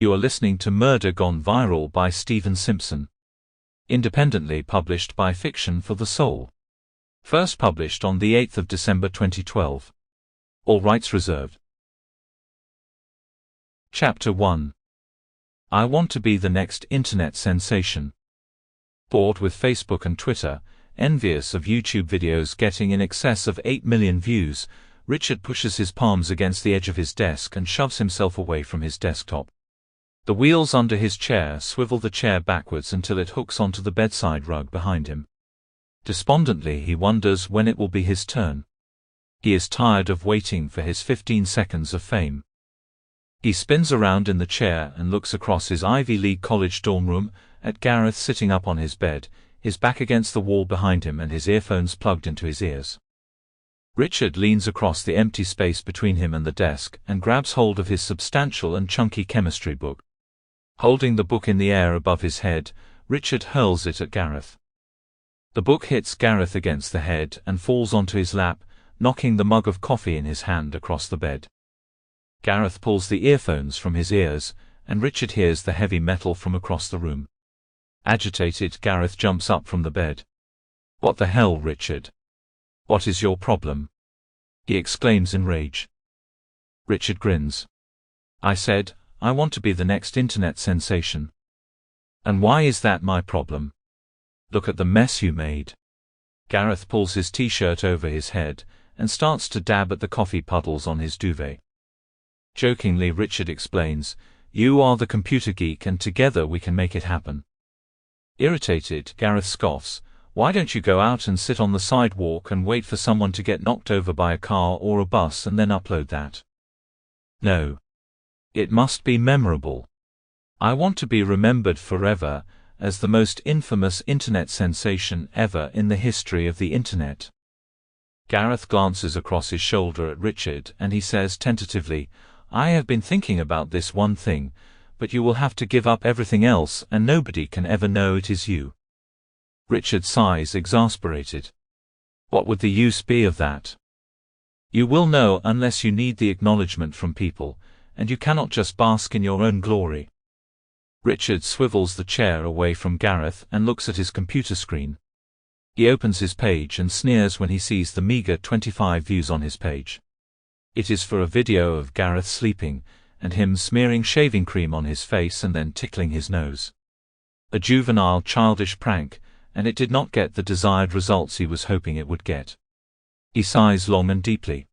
You are listening to Murder Gone Viral by Stephen Simpson. Independently published by Fiction for the Soul. First published on the 8th of December 2012. All rights reserved. Chapter 1. I want to be the next internet sensation. Bored with Facebook and Twitter, envious of YouTube videos getting in excess of 8 million views, Richard pushes his palms against the edge of his desk and shoves himself away from his desktop. The wheels under his chair swivel the chair backwards until it hooks onto the bedside rug behind him. Despondently he wonders when it will be his turn. He is tired of waiting for his 15 seconds of fame. He spins around in the chair and looks across his Ivy League college dorm room at Gareth sitting up on his bed, his back against the wall behind him and his earphones plugged into his ears. Richard leans across the empty space between him and the desk and grabs hold of his substantial and chunky chemistry book. Holding the book in the air above his head, Richard hurls it at Gareth. The book hits Gareth against the head and falls onto his lap, knocking the mug of coffee in his hand across the bed. Gareth pulls the earphones from his ears, and Richard hears the heavy metal from across the room. Agitated, Gareth jumps up from the bed. "What the hell, Richard? What is your problem?" he exclaims in rage. Richard grins. "I said, I want to be the next internet sensation." "And why is that my problem? Look at the mess you made." Gareth pulls his t-shirt over his head and starts to dab at the coffee puddles on his duvet. Jokingly, Richard explains, "You are the computer geek and together we can make it happen." Irritated, Gareth scoffs, "Why don't you go out and sit on the sidewalk and wait for someone to get knocked over by a car or a bus and then upload that?" "No. It must be memorable. I want to be remembered forever as the most infamous internet sensation ever in the history of the internet." Gareth glances across his shoulder at Richard and he says tentatively, "I have been thinking about this one thing, but you will have to give up everything else and nobody can ever know it is you." Richard sighs, exasperated. "What would the use be of that? You will know unless you need the acknowledgement from people, and you cannot just bask in your own glory." Richard swivels the chair away from Gareth and looks at his computer screen. He opens his page and sneers when he sees the meager 25 views on his page. It is for a video of Gareth sleeping, and him smearing shaving cream on his face and then tickling his nose. A juvenile, childish prank, and it did not get the desired results he was hoping it would get. He sighs long and deeply.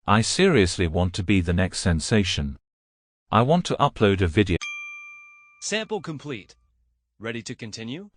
"I seriously want to be the next sensation. I want to upload a video." Sample complete. Ready to continue?